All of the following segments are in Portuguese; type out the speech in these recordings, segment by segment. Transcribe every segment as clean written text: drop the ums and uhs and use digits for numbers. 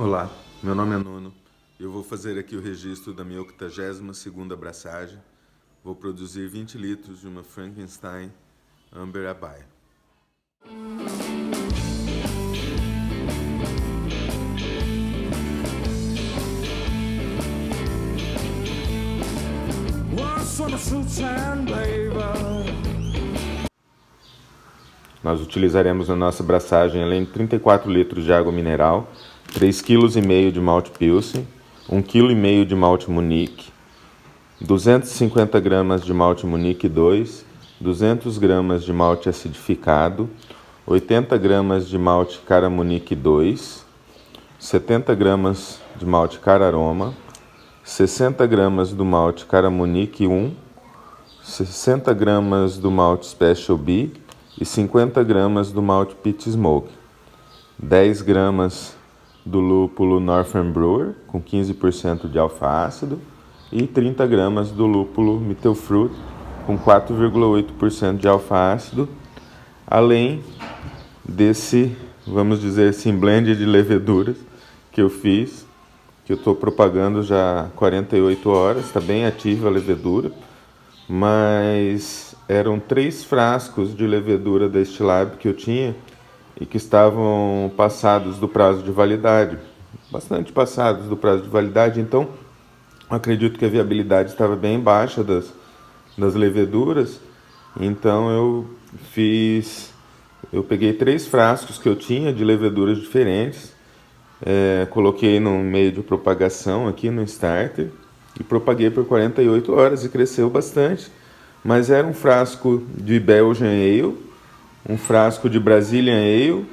Olá, meu nome é Nuno e eu vou fazer aqui o registro da minha 82ª abraçagem. Vou produzir 20 litros de uma Frankenstein Amber Abaia. Nós utilizaremos na nossa abraçagem, além de 34 litros de água mineral, 3,5 kg de malte Pilsen, 1,5 kg de malte Munique, 250 gramas de malte Munique 2, 200 gramas de malte acidificado, 80 gramas de malte Cara Munique 2, 70 gramas de malte Cara Aroma, 60 gramas do malte Cara Munique 1, 60 gramas do malte Special B e 50 gramas do malte Pit Smoke, 10 gramas do lúpulo Northern Brewer com 15% de alfa-ácido e 30 gramas do lúpulo Mittelfruit com 4,8% de alfa-ácido, além desse, vamos dizer assim, blend de leveduras que eu fiz, que eu estou propagando já há 48 horas, está bem ativa a levedura, mas eram 3 frascos de levedura da Estilab que eu tinha e que estavam passados do prazo de validade, bastante passados do prazo de validade, então acredito que a viabilidade estava bem baixa das leveduras, então eu peguei 3 frascos que eu tinha de leveduras diferentes, coloquei no meio de propagação aqui no starter e propaguei por 48 horas e cresceu bastante, mas era um frasco de Belgian Ale, um frasco de Brazilian Ale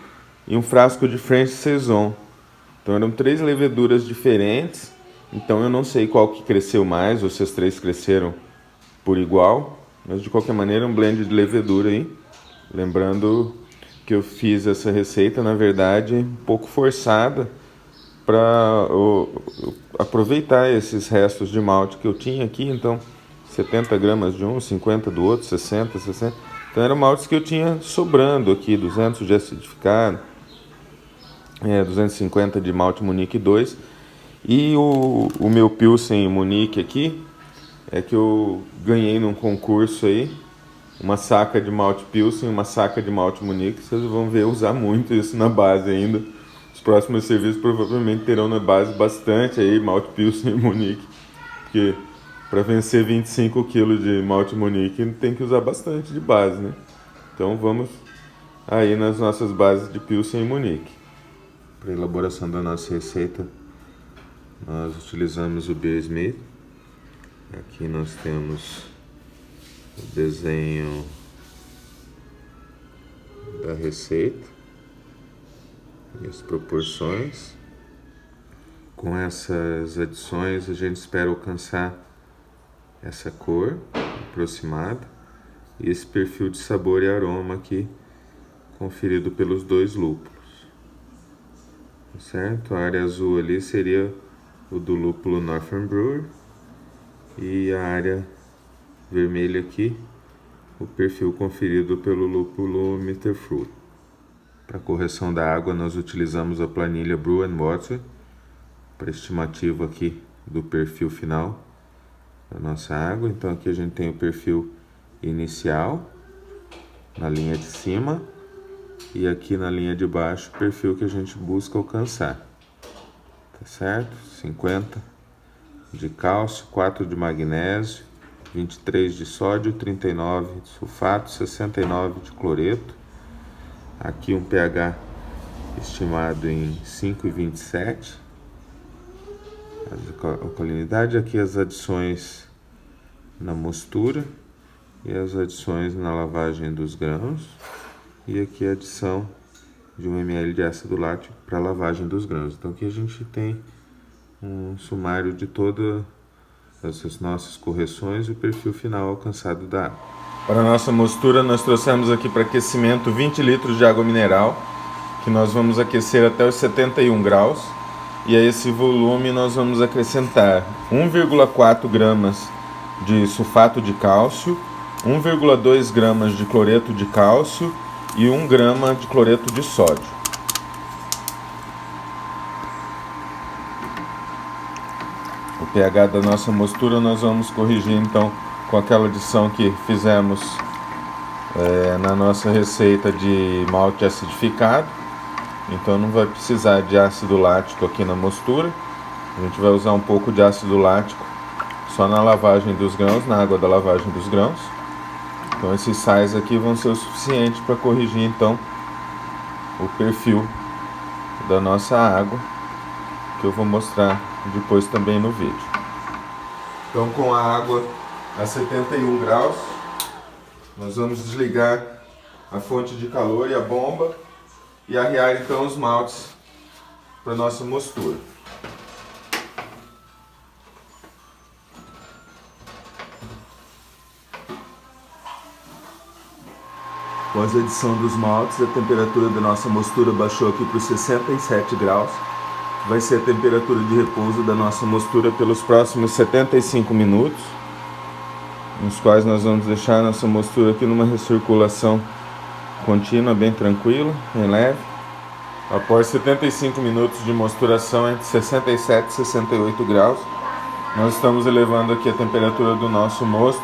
e um frasco de French Saison. Então eram 3 leveduras diferentes, então eu não sei qual que cresceu mais, ou se as 3 cresceram por igual, mas de qualquer maneira um blend de levedura aí. Lembrando que eu fiz essa receita, na verdade, um pouco forçada para aproveitar esses restos de malte que eu tinha aqui, então 70 gramas de um, 50 do outro, 60. Então eram maltes que eu tinha sobrando aqui, 200 de acidificado, 250 de malte Munique 2. E o meu Pilsen Munique aqui, é que eu ganhei num concurso aí, uma saca de malte Pilsen, uma saca de malte Munique. Vocês vão ver usar muito isso na base ainda. Os próximos serviços provavelmente terão na base bastante aí malte Pilsen e Munique, porque para vencer 25 kg de malte Munique tem que usar bastante de base, né? Então vamos aí nas nossas bases de Pilsen e Munique. Para a elaboração da nossa receita, nós utilizamos o Beer Smith. Aqui nós temos o desenho da receita e as proporções. Com essas adições a gente espera alcançar essa cor aproximada e esse perfil de sabor e aroma aqui conferido pelos 2 lúpulos, certo? A área azul ali seria o do lúpulo Northern Brewer e a área vermelha aqui o perfil conferido pelo lúpulo Mittelfruit. Para correção da água nós utilizamos a planilha Brew & Water para estimativa aqui do perfil final da nossa água. Então aqui a gente tem o perfil inicial na linha de cima e aqui na linha de baixo o perfil que a gente busca alcançar, tá certo? 50 de cálcio, 4 de magnésio, 23 de sódio, 39 de sulfato, 69 de cloreto. Aqui um pH estimado em 5,27. A alcalinidade, aqui as adições na mostura e as adições na lavagem dos grãos, e aqui a adição de 1 ml de ácido lático para a lavagem dos grãos. Então aqui a gente tem um sumário de todas as nossas correções e o perfil final alcançado da água. Para a nossa mostura nós trouxemos aqui para aquecimento 20 litros de água mineral, que nós vamos aquecer até os 71 graus. E a esse volume nós vamos acrescentar 1,4 gramas de sulfato de cálcio, 1,2 gramas de cloreto de cálcio e 1 grama de cloreto de sódio. pH da nossa mostura, nós vamos corrigir então com aquela adição que fizemos na nossa receita de malte acidificado. Então não vai precisar de ácido lático aqui na mostura. A gente vai usar um pouco de ácido lático só na lavagem dos grãos, na água da lavagem dos grãos. Então esses sais aqui vão ser o suficiente para corrigir então o perfil da nossa água, que eu vou mostrar depois também no vídeo. Então, com a água a 71 graus, nós vamos desligar a fonte de calor e a bomba e arriar então os maltes para nossa mostura. Após a adição dos maltes, a temperatura da nossa mostura baixou aqui para os 67 graus. Vai ser a temperatura de repouso da nossa mostura pelos próximos 75 minutos, nos quais nós vamos deixar a nossa mostura aqui numa recirculação contínua, bem tranquila, bem leve. Após 75 minutos de mosturação entre 67 e 68 graus, nós estamos elevando aqui a temperatura do nosso mosto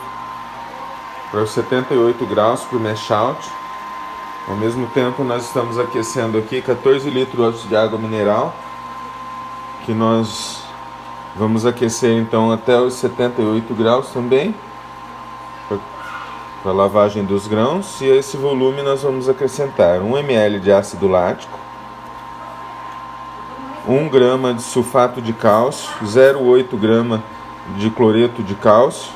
para os 78 graus por mash out. Ao mesmo tempo, nós estamos aquecendo aqui 14 litros de água mineral, que nós vamos aquecer então até os 78 graus também, para a lavagem dos grãos. E a esse volume nós vamos acrescentar 1 ml de ácido lático, 1 grama de sulfato de cálcio, 0,8 grama de cloreto de cálcio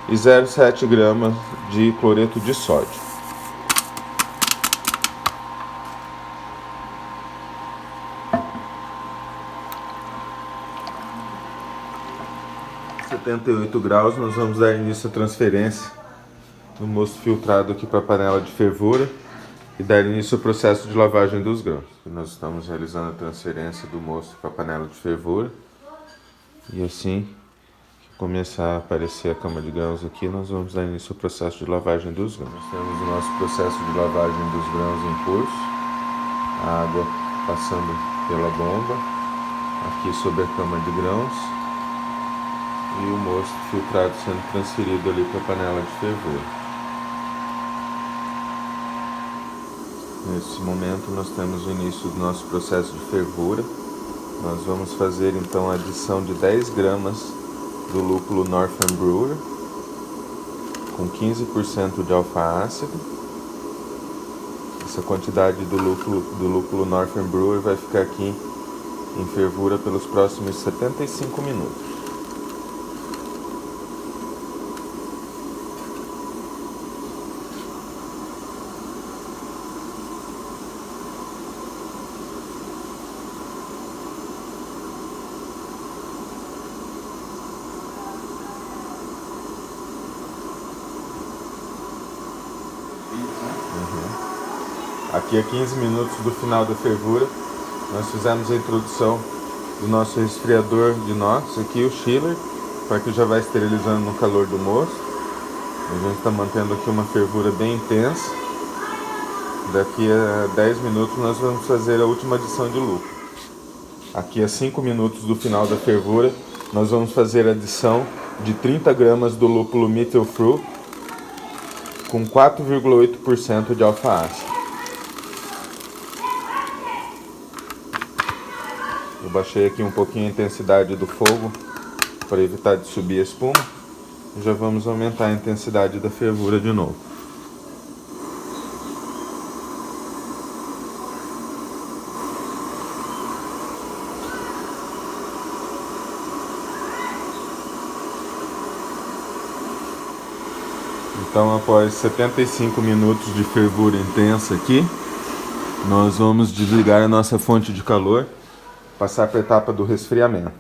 e 0,7 gramas de cloreto de sódio. Em 78 graus, nós vamos dar início à transferência do mosto filtrado aqui para a panela de fervura e dar início ao processo de lavagem dos grãos. Nós estamos realizando a transferência do mosto para a panela de fervura, e assim que começar a aparecer a cama de grãos aqui, nós vamos dar início ao processo de lavagem dos grãos. Nós temos o nosso processo de lavagem dos grãos em curso, a água passando pela bomba aqui sobre a cama de grãos e o mosto filtrado sendo transferido ali para a panela de fervura. Nesse momento nós temos o início do nosso processo de fervura. Nós vamos fazer então a adição de 10 gramas do lúpulo Northern Brewer com 15% de alfa-ácido. Essa quantidade do lúpulo Northern Brewer vai ficar aqui em fervura pelos próximos 75 minutos. Aqui a 15 minutos do final da fervura, nós fizemos a introdução do nosso resfriador de inox, aqui o chiller, para que já vai esterilizando no calor do mosto. A gente está mantendo aqui uma fervura bem intensa. Daqui a 10 minutos nós vamos fazer a última adição de lúpulo. Aqui a 5 minutos do final da fervura, nós vamos fazer a adição de 30 gramas do lúpulo Mittelfruh com 4,8% de alfa-ácido. Eu baixei aqui um pouquinho a intensidade do fogo para evitar de subir a espuma. Já vamos aumentar a intensidade da fervura de novo. Então, após 75 minutos de fervura intensa aqui, nós vamos desligar a nossa fonte de calor, passar para a etapa do resfriamento.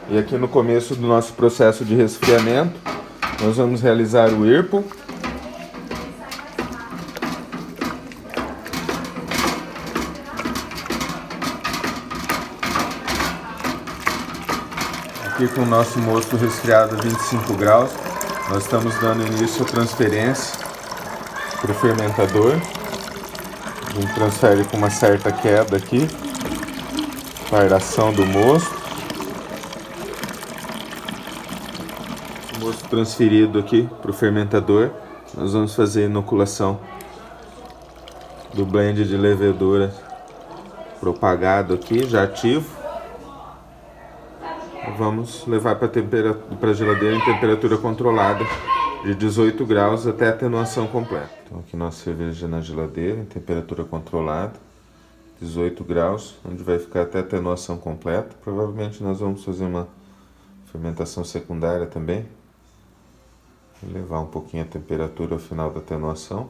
E aqui no começo do nosso processo de resfriamento, nós vamos realizar o Whirlpool. Aqui com o nosso mosto resfriado a 25 graus, nós estamos dando início à transferência para o fermentador. A gente transfere com uma certa queda aqui, para a aeração do mosto. mosto transferido aqui para o fermentador, nós vamos fazer a inoculação do blend de levedura propagado aqui, já ativo. Vamos levar para a geladeira em temperatura controlada de 18 graus até atenuação completa. Então aqui nossa cerveja na geladeira em temperatura controlada, 18 graus, onde vai ficar até atenuação completa. Provavelmente nós vamos fazer uma fermentação secundária também, elevar um pouquinho a temperatura ao final da atenuação,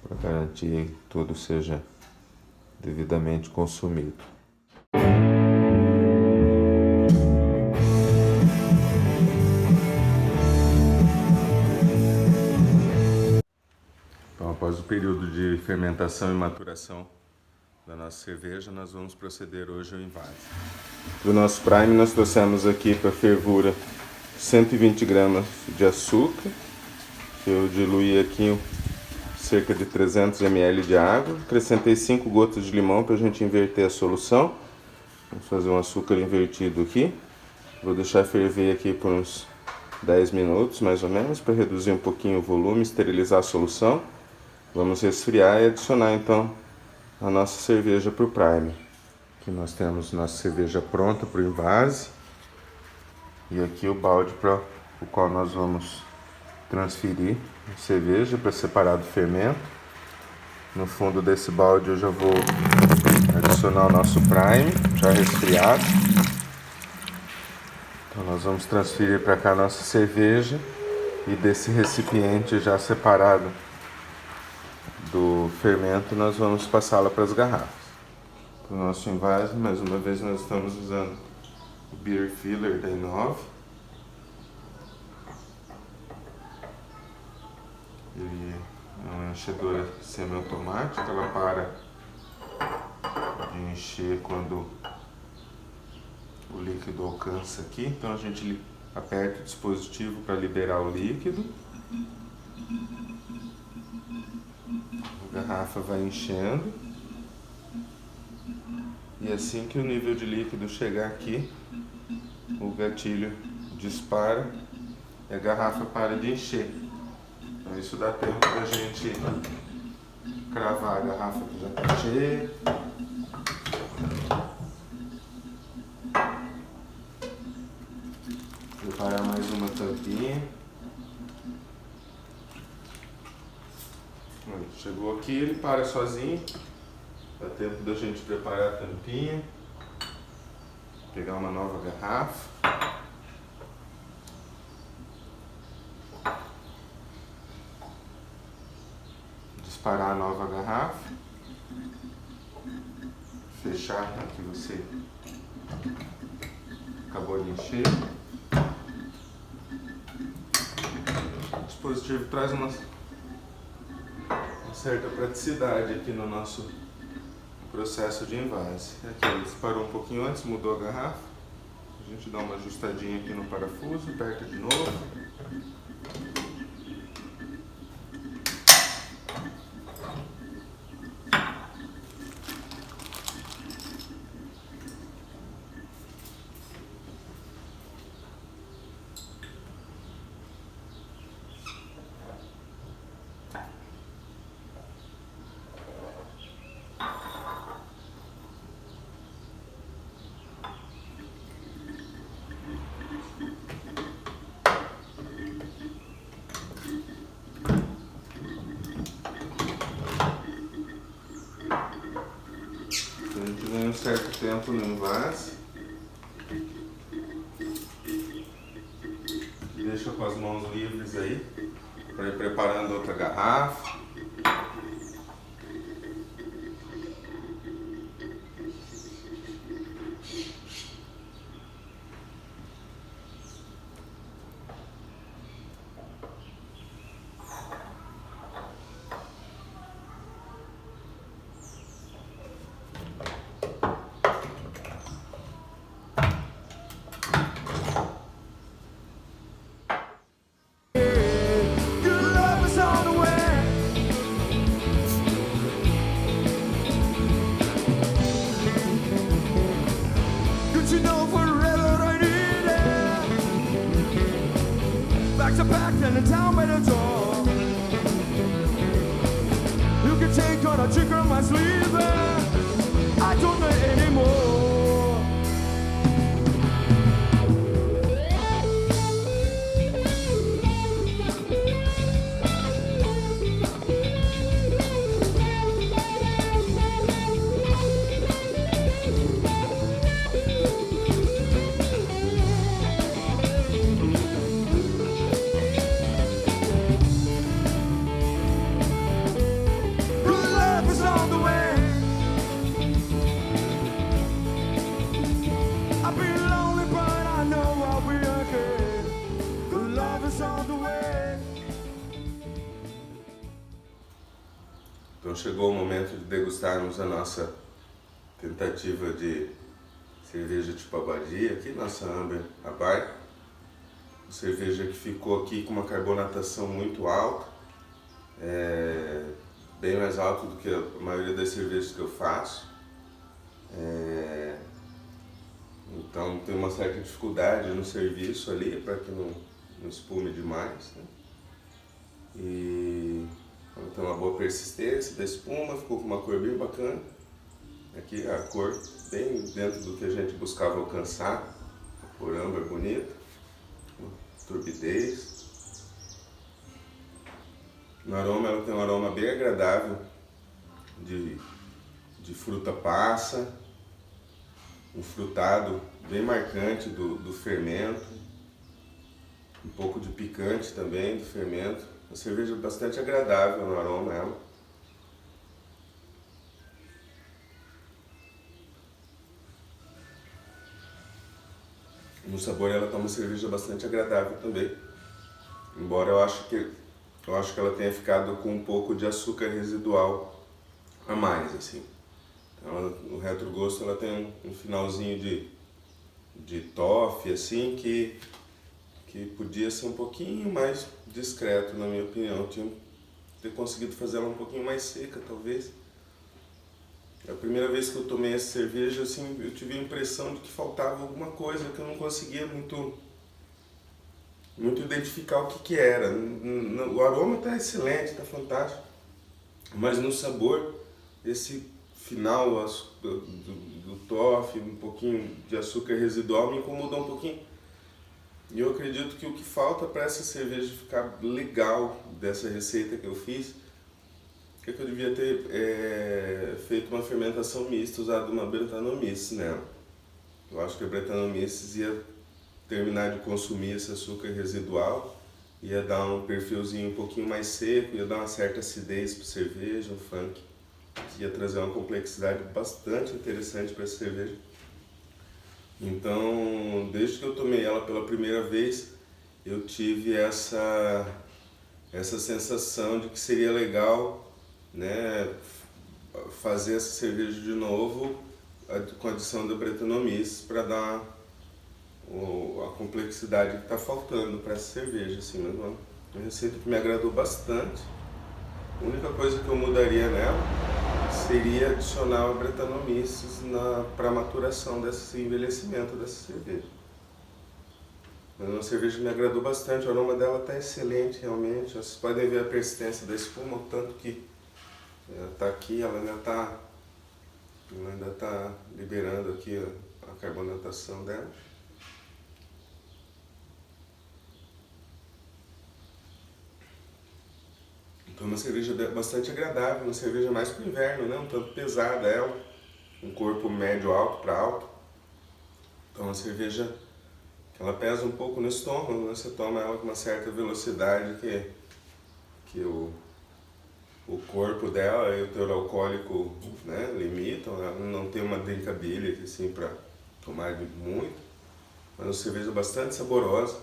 para garantir que tudo seja devidamente consumido. Então, após o período de fermentação e maturação da nossa cerveja, nós vamos proceder hoje ao envase. Do nosso prime, nós trouxemos aqui para fervura 120 gramas de açúcar, que eu diluí aqui cerca de 300 ml de água, acrescentei 5 gotas de limão para a gente inverter a solução. Vamos fazer um açúcar invertido aqui, vou deixar ferver aqui por uns 10 minutos mais ou menos, para reduzir um pouquinho o volume, esterilizar a solução. Vamos resfriar e adicionar então a nossa cerveja para o primer. Aqui nós temos nossa cerveja pronta para o envase. E aqui o balde para o qual nós vamos transferir a cerveja para separar do fermento. No fundo desse balde eu já vou adicionar o nosso primer, já resfriado. Então nós vamos transferir para cá a nossa cerveja e desse recipiente já separado do fermento nós vamos passá-la para as garrafas. Para o nosso envase, mais uma vez nós estamos usando o Beer Filler da Inove. Ele é uma enchedora semi-automática, ela para de encher quando o líquido alcança aqui. Então a gente aperta o dispositivo para liberar o líquido. A garrafa vai enchendo. E assim que o nível de líquido chegar aqui, o gatilho dispara e a garrafa para de encher. Então isso dá tempo da gente cravar a garrafa que já está cheia. Preparar mais uma tampinha. Chegou aqui, ele para sozinho. Dá tempo da gente preparar a tampinha. Pegar uma nova garrafa. Disparar a nova garrafa. Fechar a que você acabou de encher. O dispositivo traz uma certa praticidade aqui no nosso processo de envase. Aqui ele disparou um pouquinho antes, mudou a garrafa. A gente dá uma ajustadinha aqui no parafuso, aperta de novo. A gente ganha um certo tempo no envase. Deixa com as mãos livres aí, para ir preparando outra garrafa. trick on my sleeve. I don't know anymore. Então chegou o momento de degustarmos a nossa tentativa de cerveja tipo Abadia, aqui nossa Amber Abai. Uma cerveja que ficou aqui com uma carbonatação muito alta, bem mais alta do que a maioria das cervejas que eu faço. Então tem uma certa dificuldade no serviço ali para que não espume demais, né? E ela tem uma boa persistência da espuma, ficou com uma cor bem bacana. Aqui a cor bem dentro do que a gente buscava alcançar, a cor âmbar bonita, turbidez. No aroma ela tem um aroma bem agradável de fruta passa, um frutado bem marcante do fermento, um pouco de picante também do fermento. Uma cerveja bastante agradável no aroma ela. No sabor ela tá uma cerveja bastante agradável também. Embora eu acho que ela tenha ficado com um pouco de açúcar residual a mais, assim. Ela, no retrogosto ela tem um finalzinho de toffee, assim, que podia ser um pouquinho mais discreto, na minha opinião. Eu tinha ter conseguido fazer ela um pouquinho mais seca, talvez. A primeira vez que eu tomei essa cerveja, assim, eu tive a impressão de que faltava alguma coisa que eu não conseguia muito identificar o que era. O aroma está excelente, está fantástico, mas no sabor, esse final do toffee, um pouquinho de açúcar residual me incomodou um pouquinho. E eu acredito que o que falta para essa cerveja ficar legal dessa receita que eu fiz é que eu devia ter feito uma fermentação mista, usado uma Brettanomyces nela. Eu acho que a Brettanomyces ia terminar de consumir esse açúcar residual, ia dar um perfilzinho um pouquinho mais seco, ia dar uma certa acidez para a cerveja, um funk, que ia trazer uma complexidade bastante interessante para essa cerveja. Então, desde que eu tomei ela pela primeira vez, eu tive essa sensação de que seria legal, né, fazer essa cerveja de novo com a adição da Brettanomyces para dar a complexidade que está faltando para essa cerveja, assim, mas uma receita que me agradou bastante. A única coisa que eu mudaria nela seria adicionar a Brettanomyces para a maturação desse envelhecimento dessa cerveja. Mas uma cerveja que me agradou bastante, o aroma dela está excelente realmente. Vocês podem ver a persistência da espuma, o tanto que ela está aqui, ela ainda está liberando aqui a carbonatação dela. Então uma cerveja bastante agradável, uma cerveja mais para o inverno, né? Um tanto pesada ela, um corpo médio-alto para alto. Então uma cerveja que ela pesa um pouco no estômago, né? Você toma ela com uma certa velocidade que o corpo dela e o teor alcoólico, né, limitam. Ela não tem uma drinkability assim para tomar muito, mas uma cerveja bastante saborosa,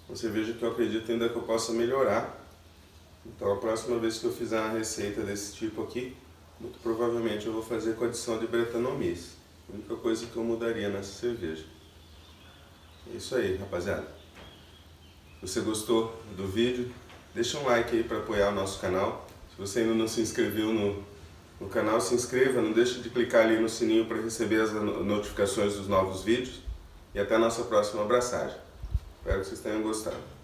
uma cerveja que eu acredito ainda que eu possa melhorar. Então a próxima vez que eu fizer uma receita desse tipo aqui, muito provavelmente eu vou fazer com a adição de Brettanomyces. A única coisa que eu mudaria nessa cerveja. É isso aí, rapaziada. Se você gostou do vídeo, deixa um like aí para apoiar o nosso canal. Se você ainda não se inscreveu no canal, se inscreva. Não deixe de clicar ali no sininho para receber as notificações dos novos vídeos. E até a nossa próxima abraçagem. Espero que vocês tenham gostado.